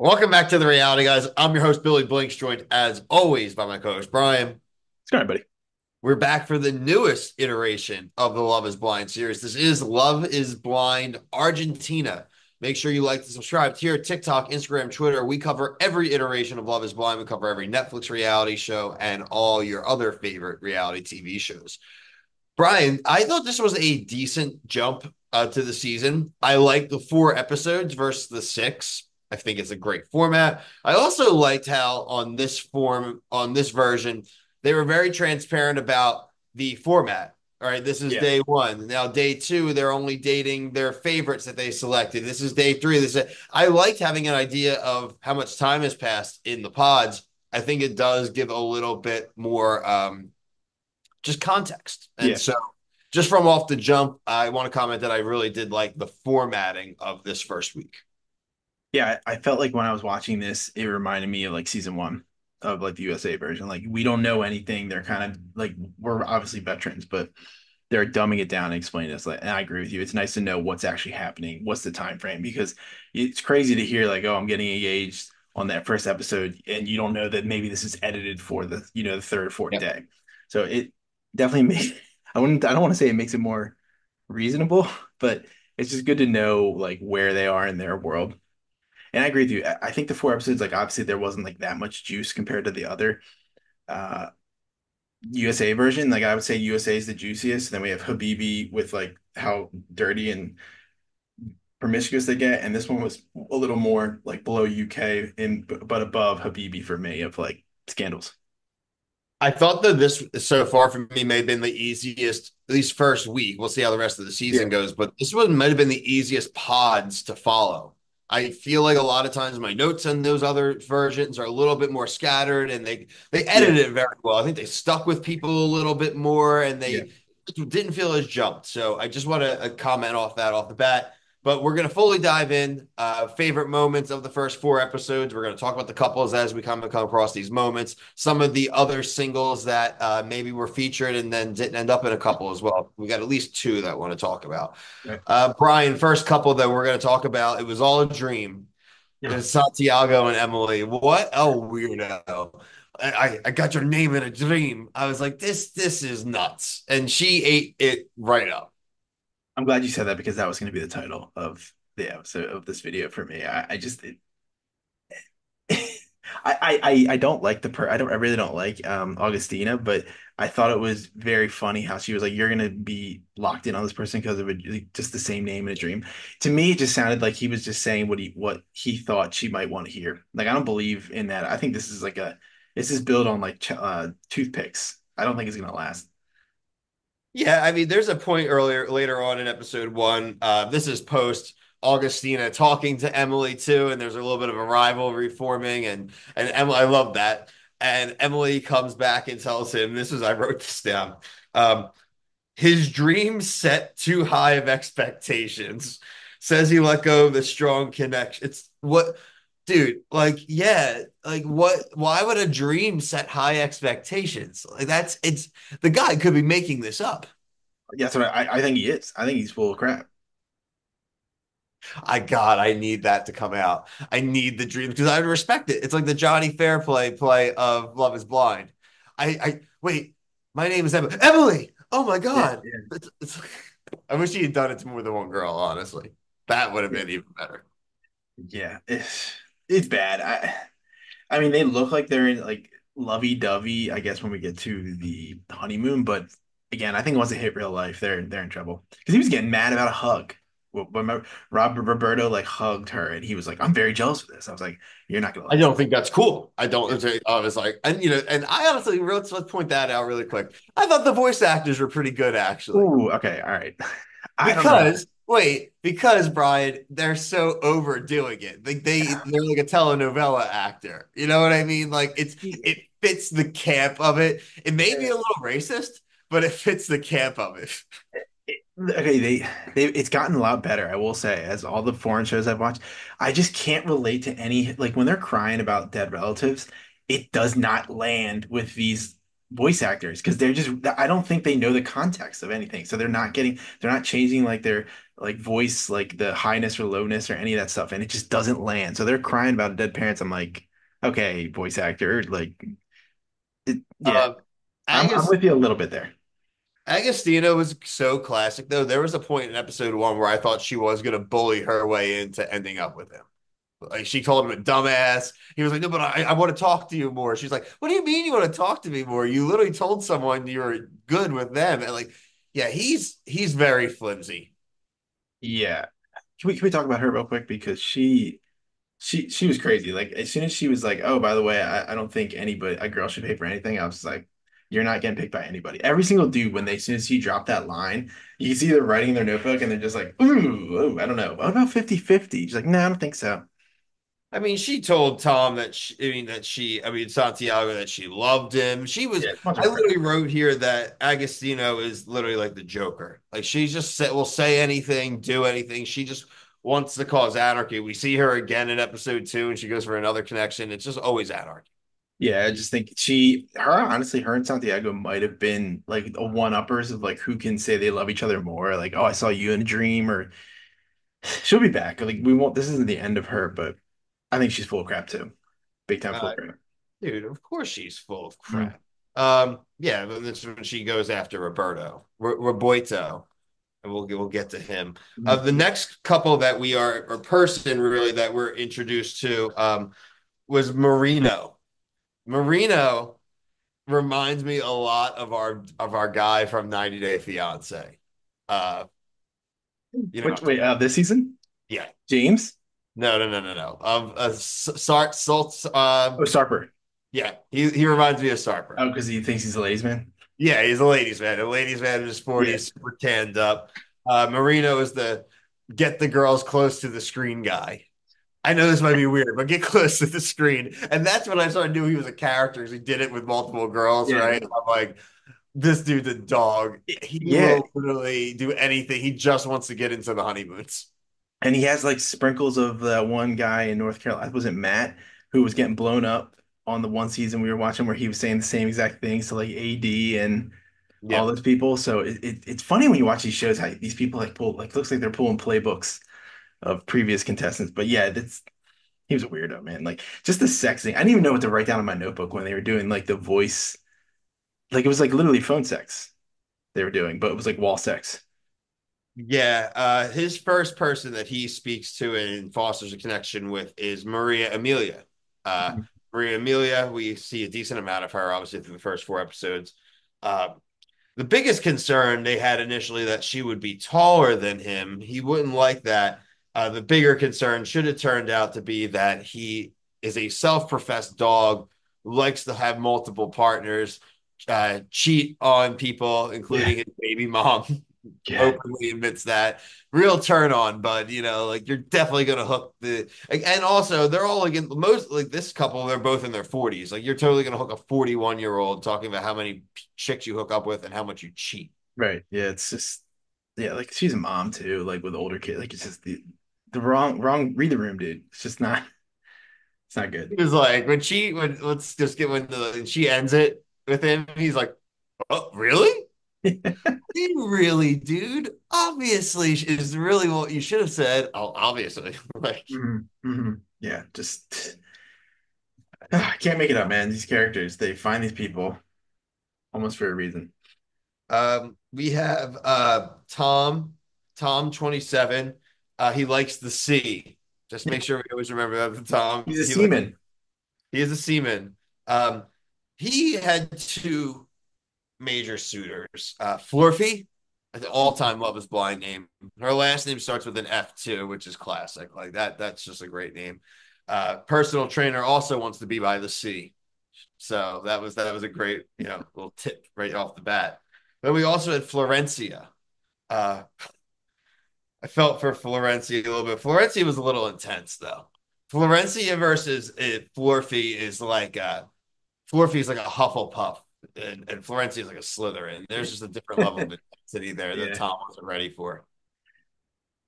Welcome back to the reality, guys. I'm your host, Billy Blinks, joined as always by my co host, Brian. It's going, buddy. We're back for the newest iteration of the Love is Blind series. This is Love is Blind Argentina. Make sure you like and subscribe here, TikTok, Instagram, Twitter. We cover every iteration of Love is Blind. We cover every Netflix reality show and all your other favorite reality TV shows. Brian, I thought this was a decent jump to the season. I like the 4 episodes versus the six. I think it's a great format. I also liked how on this version, they were very transparent about the format. All right, this is Yeah. day one. Now, day two, they're only dating their favorites that they selected. This is day three. I liked having an idea of how much time has passed in the pods. I think it does give a little bit more just context. And Yeah. so, just from off the jump, I want to comment that I really did like the formatting of this first week. Yeah. I felt like when I was watching this, it reminded me of like season one of like the USA version. Like we don't know anything. They're kind of like we're obviously veterans, but they're dumbing it down and explaining this. Like, and I agree with you. It's nice to know what's actually happening. What's the time frame? Because it's crazy to hear like, oh, I'm getting engaged on that first episode, and you don't know that maybe this is edited for the third or fourth Yep. day. So it definitely makes I don't want to say it makes it more reasonable, but it's just good to know like where they are in their world. And I agree with you. I think the 4 episodes, like obviously there wasn't like that much juice compared to the other uh USA version. Like I would say USA is the juiciest. Then we have Habibi with like how dirty and promiscuous they get, and this one was a little more like below UK and but above Habibi for me of like scandals. I thought that this so far for me may have been the easiest, at least first week. We'll see how the rest of the season Yeah. goes, but this one might have been the easiest pods to follow. I feel like a lot of times my notes on those other versions are a little bit more scattered and they Yeah. edited it very well. I think they stuck with people a little bit more and Yeah. they didn't feel as jumped. So I just want to comment off that off the bat. But we're going to fully dive in. Favorite moments of the first 4 episodes. We're going to talk about the couples as we come across these moments. Some of the other singles that maybe were featured and then didn't end up in a couple as well. We got at least two that I want to talk about. Right. Brian, first couple that we're going to talk about. It was all a dream. Yeah. It's Santiago and Emily. What a weirdo. I got your name in a dream. I was like, this is nuts. And she ate it right up. I'm glad you said that because that was going to be the title of the episode of this video for me. I just I don't like I really don't like Augustina, but I thought it was very funny how she was like, "You're gonna be locked in on this person because of just the same name in a dream." To me, it just sounded like he was just saying what he thought she might want to hear. Like I don't believe in that. I think this is built on like toothpicks. I don't think it's gonna last. Yeah, I mean, there's a point later on in episode one. This is post Augustina talking to Emily too, and there's a little bit of a rivalry forming, and Emily, I love that. And Emily comes back and tells him, "This is I wrote this down. Um, his dreams set too high of expectations. Says he let go of the strong connection. It's what, dude. Like, yeah, like what? Why would a dream set high expectations? Like it's the guy could be making this up." Yeah, that's what I think he is. I think he's full of crap. I need that to come out. I need the dream because I respect it. It's like the Johnny Fairplay play of Love is Blind. I wait, my name is Emily. Emily! Oh my Yeah, God. yeah, I wish he had done it to more than one girl, honestly. That would have yeah. been even better. Yeah, it's bad. I mean, they look like they're in like lovey-dovey, I guess, when we get to the honeymoon. But again, I think once they hit real life, they're in trouble. Because he was getting mad about a hug. Well, remember, Roberto like hugged her, and he was like, "I'm very jealous of this." I was like, "You're not gonna I last." don't think that's cool. I Yeah. don't. I was like, and and I honestly, let's point that out really quick. I thought the voice actors were pretty good, actually. Ooh, okay, all right. I don't know. Because Brian, they're so overdoing it. Like they're like a telenovela actor. You know what I mean? Like it fits the camp of it. It may be a little racist, but it fits the camp of it. Okay, they it's gotten a lot better, I will say, as all the foreign shows I've watched. I just can't relate to any like when they're crying about dead relatives, it does not land with these voice actors because they're just I don't think they know the context of anything. So they're not changing like their like voice like the highness or lowness or any of that stuff, and it just doesn't land. So they're crying about dead parents. I'm like, okay, voice actor, like, yeah, Uh, I'm Agus with you a little bit there. Agostina was so classic though. There was a point in episode one where I thought she was gonna bully her way into ending up with him. Like she called him a dumbass. He was like, "No, but I want to talk to you more." She's like, "What do you mean you want to talk to me more? You literally told someone you were good with them." And like, yeah, he's very flimsy. Yeah. Can we talk about her real quick because she was crazy. Like as soon as she was like, "Oh, by the way, I don't think anybody a girl should pay for anything," I was like, "You're not getting picked by anybody." Every single dude when they as soon as he dropped that line, you can see they're writing in their notebook and they're just like, "Ooh, I don't know. What about 50-50?" She's like, "No, I don't think so." I mean, she told Tom that I mean Santiago that she loved him. She was. Yeah, it's a bunch I of crap. literally wrote here that Agostino is literally like the Joker. Like she just will say anything, do anything. She just wants to cause anarchy. We see her again in episode two, and she goes for another connection. It's just always anarchy. Yeah, I just think honestly, her and Santiago might have been like a one-uppers of like who can say they love each other more. Like, oh, I saw you in a dream, or she'll be back. Like, we won't. This isn't the end of her, but I think she's full of crap too. Big time full Uh, of crap. Dude, of course she's full of Mm. crap. Yeah, but that's when she goes after Roberto, and we'll get to him. Mhm. The next couple that we are, or person really that we're introduced to, was Marino. Marino reminds me a lot of our guy from 90 Day Fiance. Uh, you know, Which wait, this season? yeah, James? no. Salt, Oh, Sarper. yeah, he reminds me of Sarper. Oh, because he thinks he's a ladies' man. Yeah, he's a ladies' man in his Yeah. 40s, super tanned up. Marino is the get the girls close to the screen guy. I know this might be weird, but get close to the screen. And that's when I started knew he was a character because he did it with multiple girls, Yeah. right? I'm like, this dude's a dog. He Yeah. will literally do anything. He just wants to get into the honeymoons. And he has like sprinkles of that one guy in North Carolina. Was it Matt who was getting blown up on the one season we were watching where he was saying the same exact things to like AD and all Yep. those people. So it's funny when you watch these shows how these people like pull like looks like they're pulling playbooks of previous contestants. But yeah, that's he was a weirdo, man. Like just the sex thing. I didn't even know what to write down in my notebook when they were doing like the voice. Like it was like literally phone sex they were doing, but it was like wall sex. Yeah. His first person that he speaks to and fosters a connection with is Maria Amelia. Uh, Maria Amelia, we see a decent amount of her, obviously, through the first four episodes. Uh, the biggest concern they had initially that she would be taller than him. He wouldn't like that. The bigger concern should have turned out to be that he is a self-professed dog who likes to have multiple partners, cheat on people, Yeah. including his baby mom. Yeah. Openly admits that real turn on, but like you're definitely gonna hook and also they're all like most like this couple, they're both in their 40s. Like you're totally gonna hook a 41-year-old talking about how many chicks you hook up with and how much you cheat. Right. Yeah. It's just yeah, like she's a mom too, like with older kids. Like it's just the wrong read the room, dude. It's just not it's not good. He was like when let's just get when she ends it with him, he's like, oh really? You really, dude? Obviously is really what you should have said. Oh, obviously. Like Yeah, just I can't make it up, man. These characters, they find these people almost for a reason. We have Tom 27. He likes the sea. Just make sure we always remember that the Tom He's a seaman. he is a seaman. Um, he had two major suitors. Flurfy, the all-time Love is Blind name. Her last name starts with an F too, which is classic. Like that's just a great name. Personal trainer also wants to be by the sea. So that was a great, little tip right off the bat. But we also had Florencia. Uh, I felt for Florencia a little bit. Florencia was a little intense though. Florencia versus Florfy is like Florfy is like a Hufflepuff, and Florencia is like a Slytherin. There's just a different level of intensity there that Yeah. Tom wasn't ready for.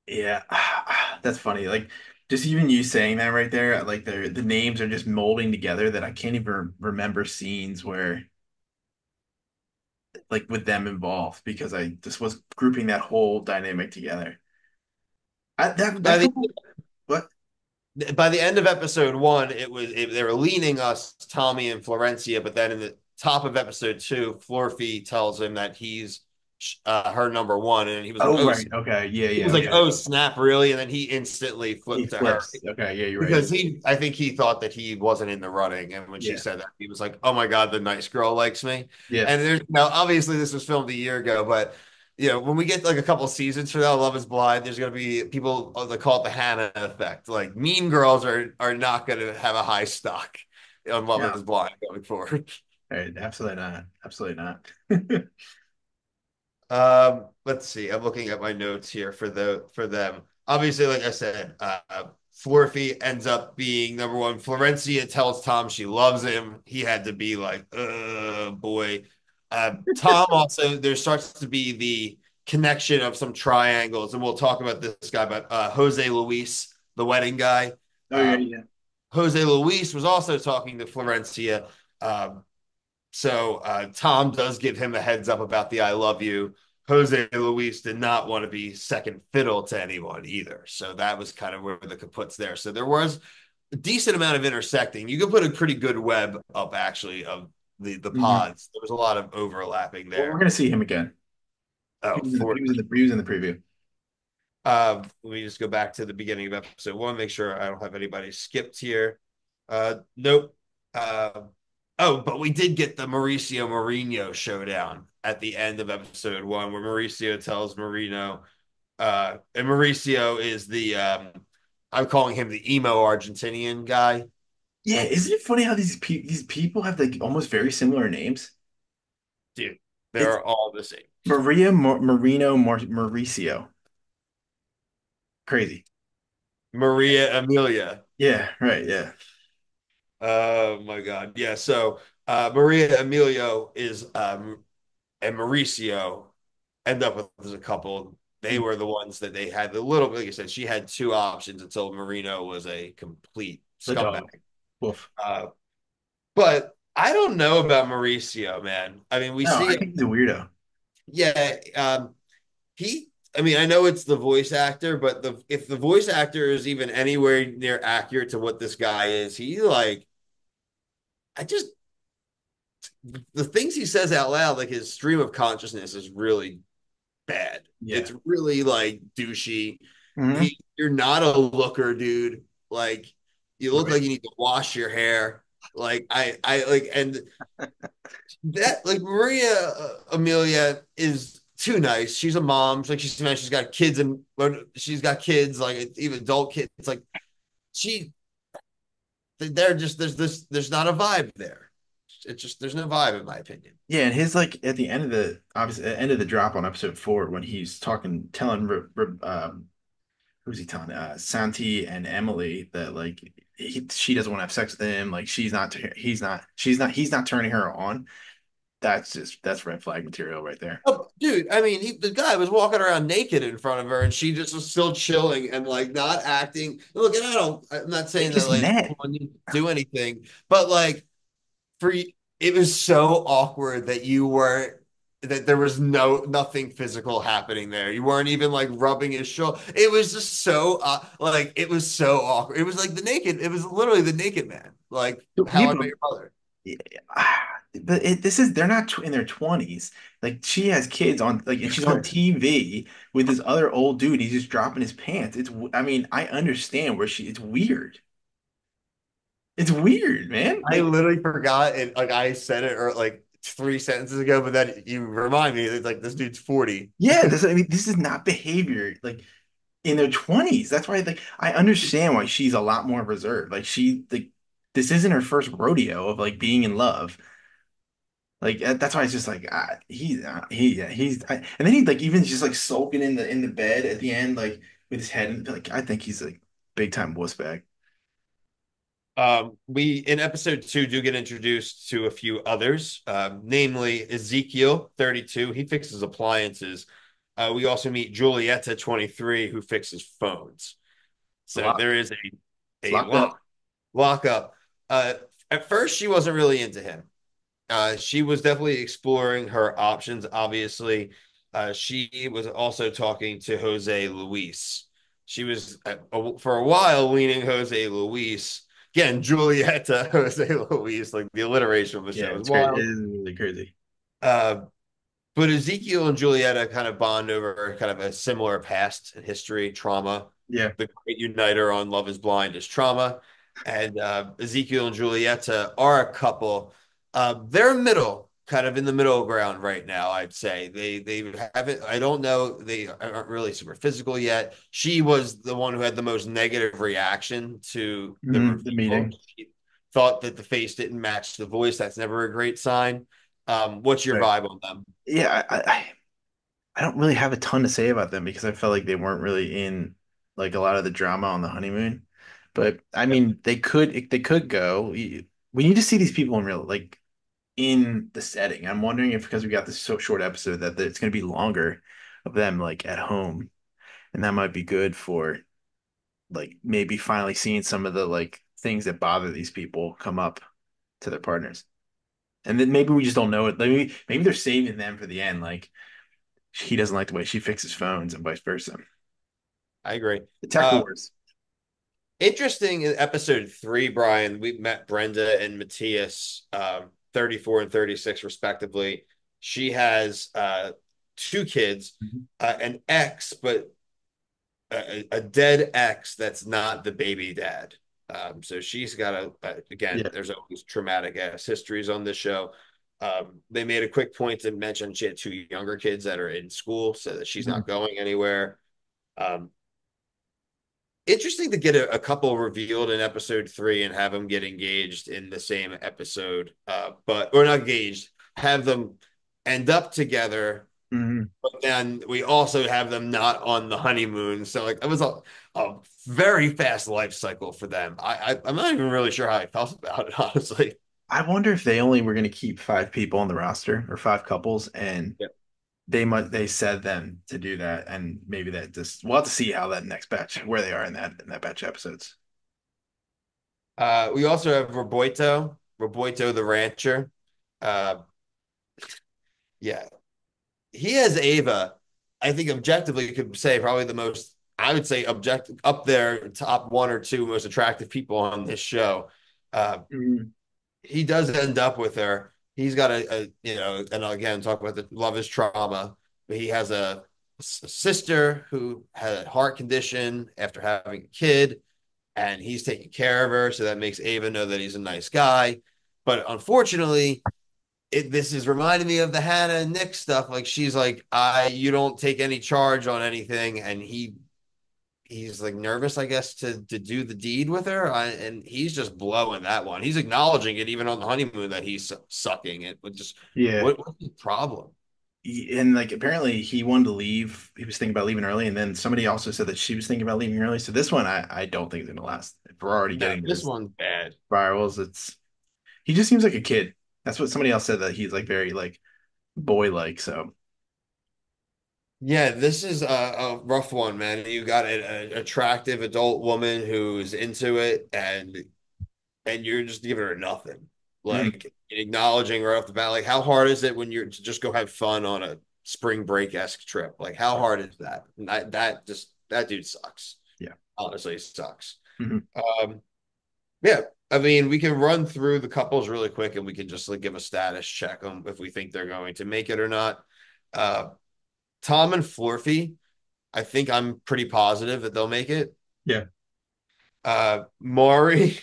Yeah. That's funny. Like just even you saying that right there, like the names are just molding together that I can't even remember scenes where like with them involved because I just was grouping that whole dynamic together. That's By the the one. What? by the end of episode one, they were leaning us Tommy and Florencia, but then in the top of episode two, Florphy tells him that he's her number one, and he was like, Oh, "Oh, right. Okay. Yeah, he yeah, was like, okay. oh snap, really?" And then he instantly He flipped to her flips. Okay, yeah, you're right. because I think he thought that he wasn't in the running, and when she Yeah. said that, he was like, "Oh my god, the nice girl likes me." Yeah. And there's now obviously this was filmed a year ago, but when we get like a couple seasons from now, Love Is Blind, there's gonna be people that call it the Hannah effect. Like mean girls are not gonna have a high stock on Love Yeah. Is Blind going forward. Right. Absolutely not. Absolutely not. Let's see. I'm looking at my notes here for them. Obviously, like I said, Flurfy ends up being number one. Florencia tells Tom she loves him. He had to be like, boy. Tom also there starts to be the connection of some triangles, and we'll talk about this guy, but Jose Luis, the wedding guy. Oh, yeah, Um, yeah. Jose Luis was also talking to Florencia. Tom does give him a heads up about the I love you. Jose Luis did not want to be second fiddle to anyone either. So that was kind of where the kaput's there. So there was a decent amount of intersecting. You could put a pretty good web up actually of the Mhm. pods. There was a lot of overlapping Well, we're there. gonna see him again. Oh, for He was in the preview. let me just go back to the beginning of episode one, make sure I don't have anybody skipped here. Nope. Uh, oh, but we did get the Mauricio Marino showdown at the end of episode one, where Mauricio tells Marino, and Mauricio is I'm calling him the emo Argentinian guy. Yeah, isn't it funny how these people have like almost very similar names? Dude, It's they're all the same. Mauricio. Crazy. Maria Amelia. Yeah, right. Yeah. Oh my God. Yeah. So Maria Emilio is and Mauricio end up with as a couple. They were the ones that they had the little, like you said, she had two options until Marino was a complete The scumbag. dog. Woof. Uh, but I don't know about Mauricio, man. I mean, we No, I see, think he's a weirdo. yeah, he. I mean, I know it's the voice actor, but if the voice actor is even anywhere near accurate to what this guy is, he like, I just the things he says out loud, like his stream of consciousness is really bad. Yeah. It's really like douchey. Hmm. You're not a looker, dude. Like you look Right. like you need to wash your hair. Like I like, and that like Maria Amelia is too nice. She's a mom. She's got kids and she's got kids, like even adult kids. It's like she, they're just there's not a vibe there. It's just there's no vibe in my opinion. Yeah, and his like at the end of the obviously at the end of the drop on episode 4 when he's talking telling who's he telling Santi and Emily that like she doesn't want to have sex with him, like he's not turning her on. That's red flag material right there. Oh, dude, I mean, the guy was walking around naked in front of her, and she just was still chilling and like not acting. Look, and I'm not They saying that just like met. anyone needs to do anything, but like it was so awkward that that there was nothing physical happening there. You weren't even like rubbing his shoulder. It was just so like it was so awkward. It was like it was literally the naked man, like Yeah, How I Met Your Mother. but this is they're not in their 20s. Like she has kids on like and she's on TV with this other old dude. He's just dropping his pants. I mean, I understand where it's weird. It's weird, man. I Like literally forgot it. Like I said it or like three sentences ago, but then you remind me that like this dude's 40. yeah, I mean, this is not behavior like in their 20s. That's why like I understand why she's a lot more reserved. Like this isn't her first rodeo of like being in love. Like that's why it's just like and then he like even just like sulking in the bed at the end like with his head like I think he's like big time wuss bag. We in episode two do get introduced to a few others, namely Ezekiel 32. He fixes appliances. We also meet Julieta 23, who fixes phones. So Lock, there is it's a locked up. lock up. At first, she wasn't really into him. She was definitely exploring her options. Obviously, she was also talking to Jose Luis. She was for a while leaning Jose Luis. Again, Julieta Jose Luis, like the alliteration of the Yeah, show is it's crazy. It wild. is really crazy. Uh, but Ezekiel and Julieta kind of bond over kind of a similar past and history, trauma. Yeah. The great uniter on Love is Blind is trauma. And Ezekiel and Julieta are a couple. They're middle, kind of in the middle ground right now, I'd say. They haven't, I don't know, they aren't really super physical yet. She was the one who had the most negative reaction to the The reveal. meeting. She thought that the face didn't match the voice. That's never a great sign. What's your Right. vibe on them? Yeah, I don't really have a ton to say about them because I felt like they weren't really in like a lot of the drama on the honeymoon. But I mean, they could go. We need to see these people in real like in the setting. I'm wondering if because we got this so short episode that it's going to be longer of them like at home, and that might be good for like maybe finally seeing some of the like things that bother these people come up to their partners. And then maybe we just don't know it. Maybe they're saving them for the end. Like he doesn't like the way she fixes phones and vice versa. I agree. The tech wars. Interesting in episode three, Brian, we met Brenda and Matthias, 34 and 36, respectively. She has two kids, Mhm. an ex, but a dead ex that's not the baby dad. So she's got again, Yeah. there's always traumatic ass histories on this show. They made a quick point to mention she had two younger kids that are in school, so that she's Mhm. not going anywhere. Um, Interesting to get a couple revealed in episode three and have them get engaged in the same episode, but or not engaged, have them end up together, Mhm. but then we also have them not on the honeymoon. So like it was a very fast life cycle for them. I'm not even really sure how I felt about it, honestly. I wonder if they only were going to keep five people on the roster or five couples, and Yeah. they said them to do that, and maybe that just we'll have to see how that next batch where they are in that batch of episodes. We also have Roboito the rancher. Uh, yeah, he has Ava. I think objectively you could say probably the most, I would say objective up there, top one or two most attractive people on this show. Uh, Mhm. he does end up with her. He's got and again, talk about the love is trauma, but he has a sister who had a heart condition after having a kid, and he's taking care of her. So that makes Ava know that he's a nice guy. But unfortunately, this is reminding me of the Hannah and Nick stuff. Like she's like, you don't take any charge on anything, and he's like nervous, I guess, to do the deed with her, and he's just blowing that one. He's acknowledging it even on the honeymoon that he's sucking it. But just Yeah. what's the problem? And like apparently he wanted to leave. He was thinking about leaving early, and then somebody also said that she was thinking about leaving early. So this one, I don't think is gonna last. If we're already No, getting this this one's bad. spirals, it's he just seems like a kid. That's what somebody else said that he's like very like boy like. So Yeah, this is a rough one, man. You got an attractive adult woman who's into it, and you're just giving her nothing. mm, Like acknowledging right off the bat, like how hard is it when you're to just go have fun on a spring break esque trip? Like how hard is that? And that dude sucks. yeah. Honestly, sucks. Mhm. Um, yeah, I mean, we can run through the couples really quick, and we can just like give a status check on if we think they're going to make it or not. Uh, Tom and Florfy, I think I'm pretty positive that they'll make it. Yeah. Maury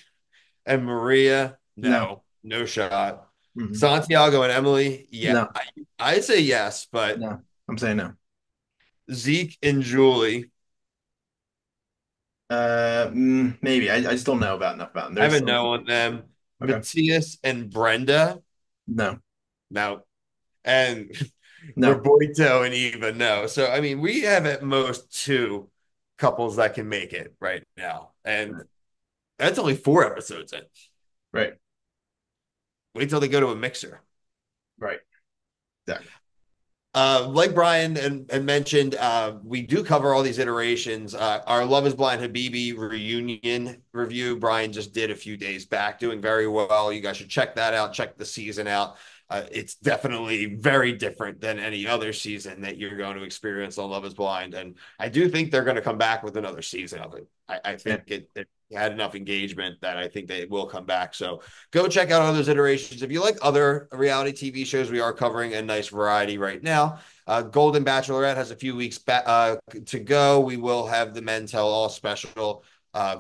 and Maria, No. no shot. Mhm. Santiago and Emily, yeah, No. I'd say yes, but No. I'm saying no. Zeke and Julie, Maybe. I just don't know about enough about them. I have There's a some no on them. okay. Matthias and Brenda, No. no. And No. Roberto and Eva, no. So, I mean, we have at most two couples that can make it right now. And that's only four episodes in. Right. Wait till they go to a mixer. Right. Exactly. Like Brian and mentioned, we do cover all these iterations. Our Love is Blind Habibi reunion review, Brian just did a few days back, doing very well. You guys should check that out. Check the season out. It's definitely very different than any other season that you're going to experience on Love is Blind. And I do think they're going to come back with another season of it. I Yeah. think it had enough engagement that I think they will come back. So go check out all those iterations. If you like other reality TV shows, we are covering a nice variety right now. Golden Bachelorette has a few weeks to go. We will have the Men Tell All special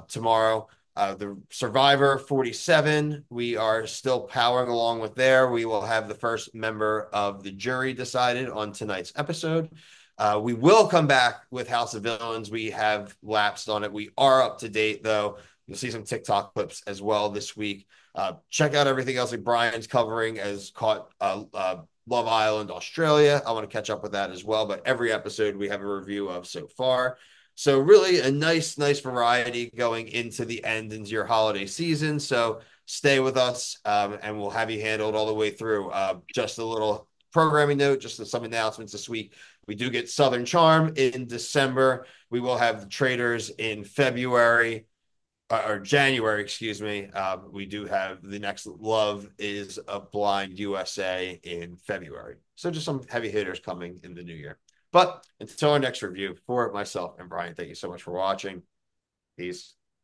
tomorrow. The Survivor 47, we are still powering along with there. We will have the first member of the jury decided on tonight's episode. We will come back with House of Villains. We have lapsed on it. We are up to date, though. You'll see some TikTok clips as well this week. Check out everything else like Brian's covering as caught Love Island Australia. I want to catch up with that as well. But every episode we have a review of so far. So really a nice variety going into the end into your holiday season. So stay with us and we'll have you handled all the way through. Just a little programming note, just some announcements this week. We do get Southern Charm in December. We will have the Traders in February or January, excuse me. We do have the next Love is a Blind USA in February. So just some heavy hitters coming in the new year. But until our next review, for myself and Brian, thank you so much for watching. Peace.